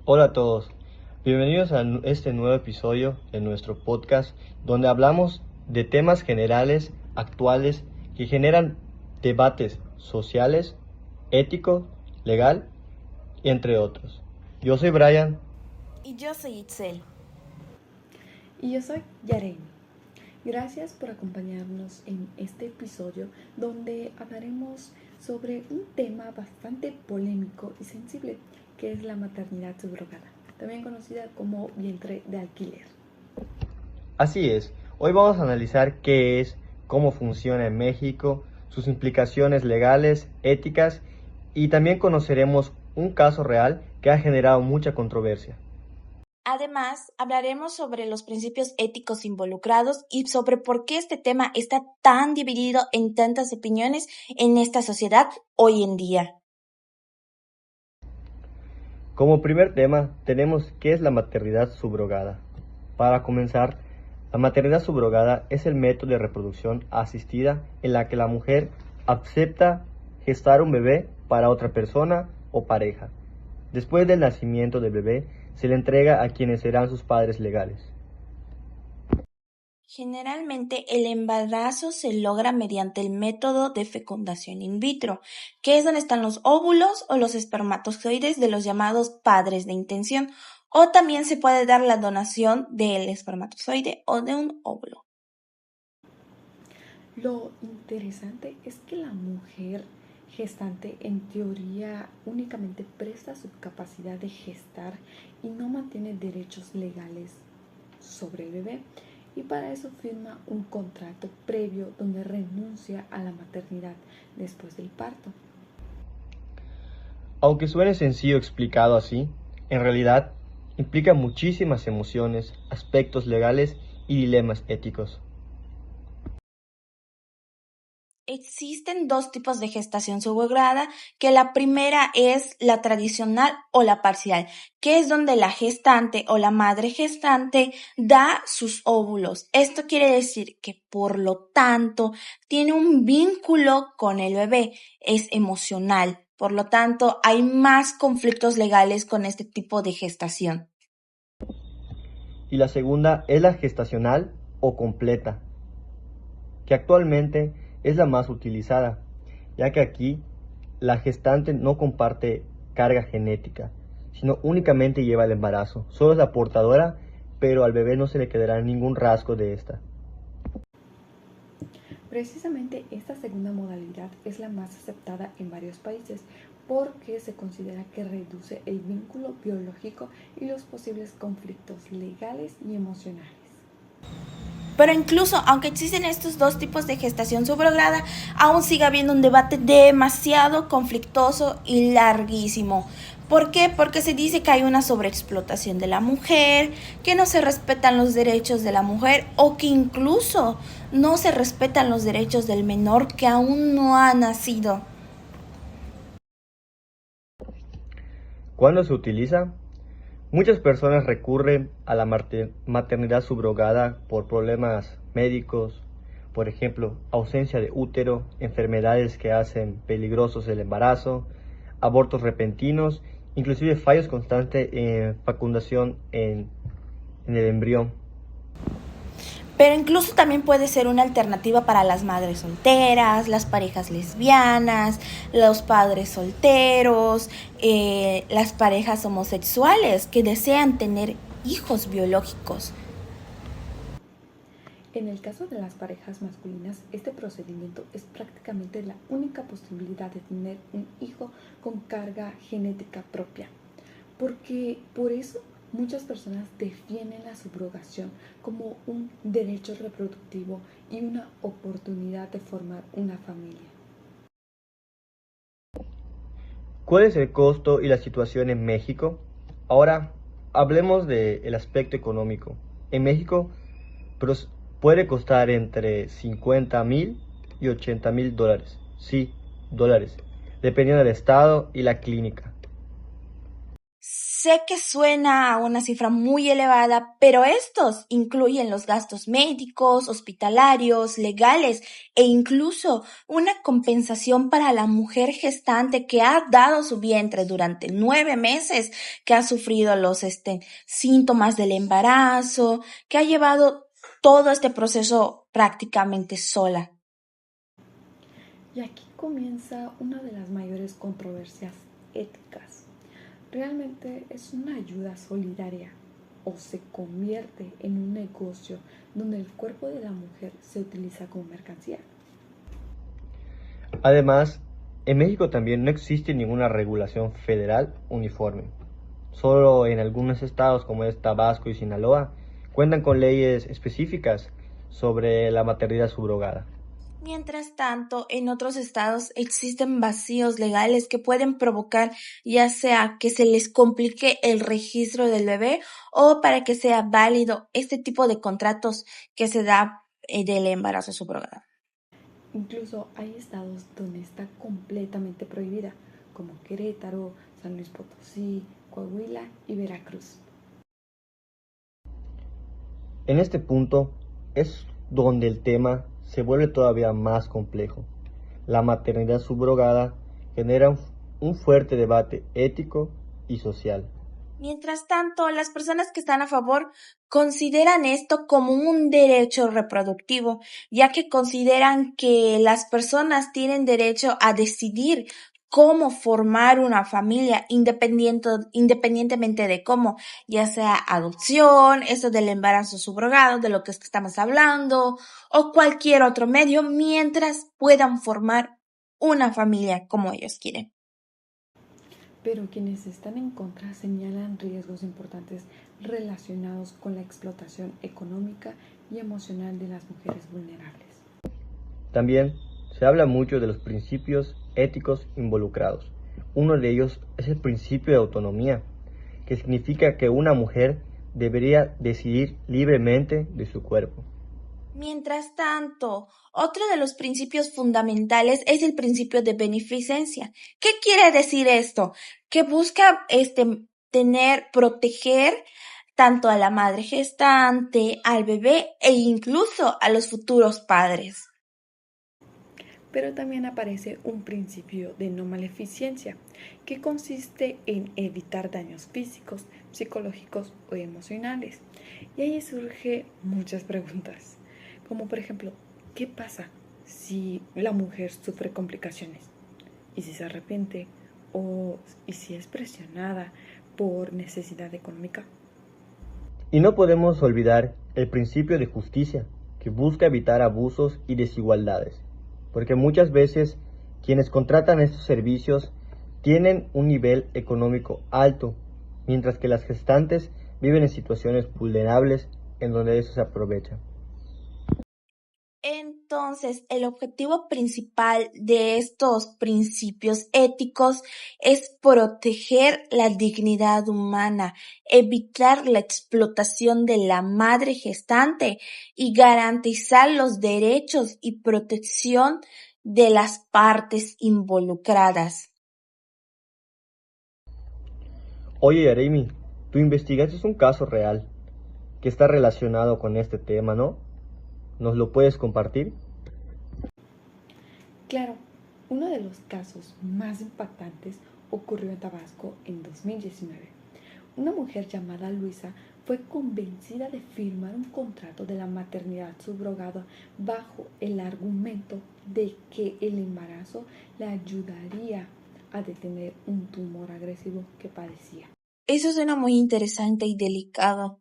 Hola a todos, bienvenidos a este nuevo episodio de nuestro podcast donde hablamos de temas generales, actuales, que generan debates sociales, ético, legal, entre otros. Yo soy Brian. Y yo soy Itzel. Y yo soy Yareni. Gracias por acompañarnos en este episodio donde hablaremos sobre un tema bastante polémico y sensible, que es la maternidad subrogada, también conocida como vientre de alquiler. Así es, hoy vamos a analizar qué es, cómo funciona en México, sus implicaciones legales, éticas y también conoceremos un caso real que ha generado mucha controversia. Además, hablaremos sobre los principios éticos involucrados y sobre por qué este tema está tan dividido en tantas opiniones en esta sociedad hoy en día. Como primer tema tenemos qué es la maternidad subrogada. Para comenzar, la maternidad subrogada es el método de reproducción asistida en la que la mujer acepta gestar un bebé para otra persona o pareja. Después del nacimiento del bebé, se le entrega a quienes serán sus padres legales. Generalmente el embarazo se logra mediante el método de fecundación in vitro, que es donde están los óvulos o los espermatozoides de los llamados padres de intención, o también se puede dar la donación del espermatozoide o de un óvulo. Lo interesante es que la mujer gestante en teoría únicamente presta su capacidad de gestar y no mantiene derechos legales sobre el bebé, y para eso firma un contrato previo donde renuncia a la maternidad después del parto. Aunque suene sencillo explicado así, en realidad implica muchísimas emociones, aspectos legales y dilemas éticos. Existen dos tipos de gestación subrogada, que la primera es la tradicional o la parcial, que es donde la gestante o la madre gestante da sus óvulos. Esto quiere decir que, por lo tanto, tiene un vínculo con el bebé, es emocional. Por lo tanto, hay más conflictos legales con este tipo de gestación. Y la segunda es la gestacional o completa, que actualmente es la más utilizada, ya que aquí la gestante no comparte carga genética, sino únicamente lleva el embarazo. Solo es la portadora, pero al bebé no se le quedará ningún rasgo de esta. Precisamente esta segunda modalidad es la más aceptada en varios países porque se considera que reduce el vínculo biológico y los posibles conflictos legales y emocionales. Pero incluso aunque existen estos dos tipos de gestación subrogada, aún sigue habiendo un debate demasiado conflictuoso y larguísimo. ¿Por qué? Porque se dice que hay una sobreexplotación de la mujer, que no se respetan los derechos de la mujer o que incluso no se respetan los derechos del menor que aún no ha nacido. ¿Cuándo se utiliza? Muchas personas recurren a la maternidad subrogada por problemas médicos, por ejemplo, ausencia de útero, enfermedades que hacen peligrosos el embarazo, abortos repentinos, inclusive fallos constantes en fecundación en el embrión. Pero incluso también puede ser una alternativa para las madres solteras, las parejas lesbianas, los padres solteros, las parejas homosexuales que desean tener hijos biológicos. En el caso de las parejas masculinas, este procedimiento es prácticamente la única posibilidad de tener un hijo con carga genética propia, porque por eso muchas personas defienden la subrogación como un derecho reproductivo y una oportunidad de formar una familia. ¿Cuál es el costo y la situación en México? Ahora hablemos del aspecto económico. En México puede costar entre 50,000 y 80,000 dólares. Sí, dólares, dependiendo del estado y la clínica. Sé que suena a una cifra muy elevada, pero estos incluyen los gastos médicos, hospitalarios, legales e incluso una compensación para la mujer gestante que ha dado su vientre durante 9 meses, que ha sufrido los síntomas del embarazo, que ha llevado todo este proceso prácticamente sola. Y aquí comienza una de las mayores controversias éticas. ¿Realmente es una ayuda solidaria o se convierte en un negocio donde el cuerpo de la mujer se utiliza como mercancía? Además, en México también no existe ninguna regulación federal uniforme. Solo en algunos estados como es Tabasco y Sinaloa cuentan con leyes específicas sobre la maternidad subrogada. Mientras tanto, en otros estados existen vacíos legales que pueden provocar ya sea que se les complique el registro del bebé o para que sea válido este tipo de contratos que se da del embarazo subrogado. Incluso hay estados donde está completamente prohibida, como Querétaro, San Luis Potosí, Coahuila y Veracruz. En este punto es donde el tema se vuelve todavía más complejo. La maternidad subrogada genera un fuerte debate ético y social. Mientras tanto, las personas que están a favor consideran esto como un derecho reproductivo, ya que consideran que las personas tienen derecho a decidir cómo formar una familia independientemente de cómo, ya sea adopción, eso del embarazo subrogado, de lo que estamos hablando, o cualquier otro medio, mientras puedan formar una familia como ellos quieren. Pero quienes están en contra señalan riesgos importantes relacionados con la explotación económica y emocional de las mujeres vulnerables. También se habla mucho de los principios éticos involucrados. Uno de ellos es el principio de autonomía, que significa que una mujer debería decidir libremente de su cuerpo. Mientras tanto, otro de los principios fundamentales es el principio de beneficencia. ¿Qué quiere decir esto? Que busca proteger tanto a la madre gestante, al bebé e incluso a los futuros padres. Pero también aparece un principio de no maleficencia, que consiste en evitar daños físicos, psicológicos o emocionales. Y ahí surgen muchas preguntas, como por ejemplo, ¿qué pasa si la mujer sufre complicaciones? ¿Y si se arrepiente? ¿Y si es presionada por necesidad económica? Y no podemos olvidar el principio de justicia, que busca evitar abusos y desigualdades, porque muchas veces quienes contratan estos servicios tienen un nivel económico alto, mientras que las gestantes viven en situaciones vulnerables en donde eso se aprovecha. Entonces, el objetivo principal de estos principios éticos es proteger la dignidad humana, evitar la explotación de la madre gestante y garantizar los derechos y protección de las partes involucradas. Oye, Yaremi, tú investigaste un caso real que está relacionado con este tema, ¿no? ¿Nos lo puedes compartir? Claro, uno de los casos más impactantes ocurrió en Tabasco en 2019. Una mujer llamada Luisa fue convencida de firmar un contrato de la maternidad subrogada bajo el argumento de que el embarazo le ayudaría a detener un tumor agresivo que padecía. Eso suena muy interesante y delicado.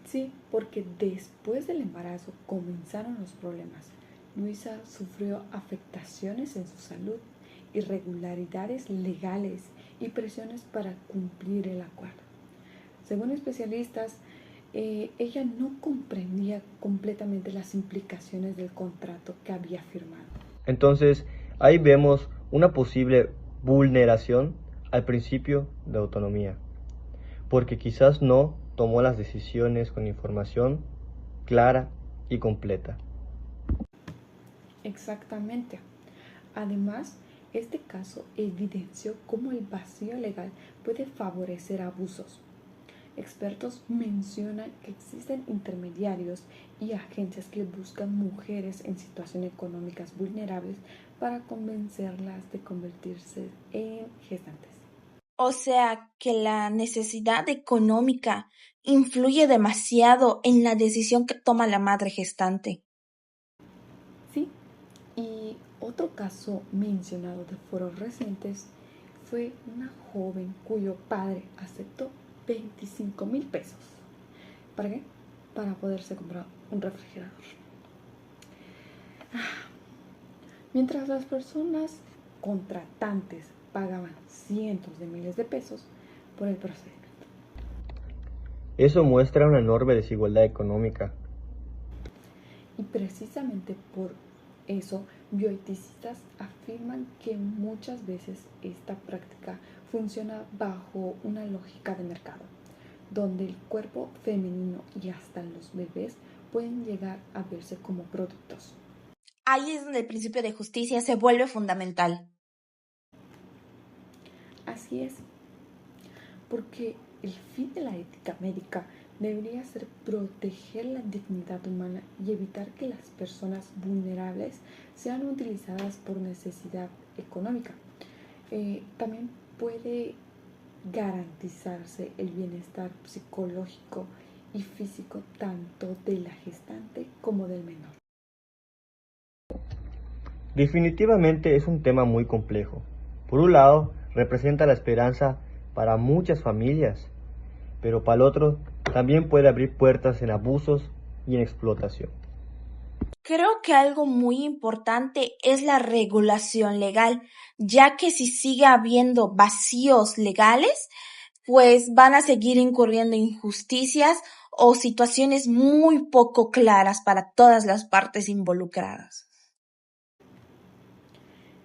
Sí, porque después del embarazo comenzaron los problemas. Luisa sufrió afectaciones en su salud, irregularidades legales y presiones para cumplir el acuerdo. Según especialistas, ella no comprendía completamente las implicaciones del contrato que había firmado. Entonces, ahí vemos una posible vulneración al principio de autonomía, porque quizás no tomó las decisiones con información clara y completa. Exactamente. Además, Este caso evidenció cómo el vacío legal puede favorecer abusos. Expertos mencionan que existen intermediarios y agencias que buscan mujeres en situaciones económicas vulnerables para convencerlas de convertirse en gestantes. O sea que la necesidad económica influye demasiado en la decisión que toma la madre gestante. Sí, y otro caso mencionado de foros recientes fue una joven cuyo padre aceptó 25,000 pesos. ¿Para qué? Para poderse comprar un refrigerador. Mientras las personas contratantes pagaban cientos de miles de pesos por el procedimiento. Eso muestra una enorme desigualdad económica. Y precisamente por eso, bioeticistas afirman que muchas veces esta práctica funciona bajo una lógica de mercado, donde el cuerpo femenino y hasta los bebés pueden llegar a verse como productos. Ahí es donde el principio de justicia se vuelve fundamental. Así es, porque el fin de la ética médica debería ser proteger la dignidad humana y evitar que las personas vulnerables sean utilizadas por necesidad económica. También puede garantizarse el bienestar psicológico y físico tanto de la gestante como del menor. Definitivamente es un tema muy complejo. Por un lado, representa la esperanza para muchas familias, pero para el otro, también puede abrir puertas en abusos y en explotación. Creo que algo muy importante es la regulación legal, ya que si sigue habiendo vacíos legales, pues van a seguir incurriendo en injusticias o situaciones muy poco claras para todas las partes involucradas.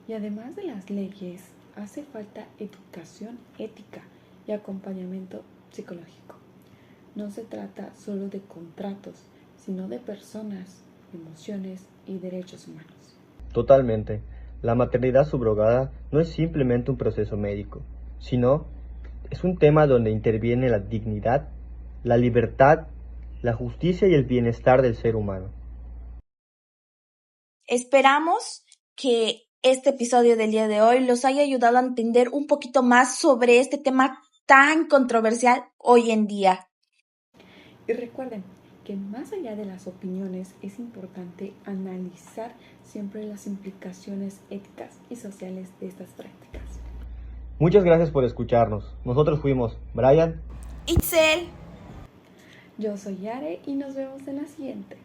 Y además de las leyes, hace falta educación ética y acompañamiento psicológico. No se trata solo de contratos, sino de personas, emociones y derechos humanos. Totalmente. La maternidad subrogada no es simplemente un proceso médico, sino es un tema donde interviene la dignidad, la libertad, la justicia y el bienestar del ser humano. Esperamos que este episodio del día de hoy los haya ayudado a entender un poquito más sobre este tema tan controversial hoy en día. Y recuerden que más allá de las opiniones es importante analizar siempre las implicaciones éticas y sociales de estas prácticas. Muchas gracias por escucharnos. Nosotros fuimos Brian, Itzel. Yo soy Yare y nos vemos en la siguiente.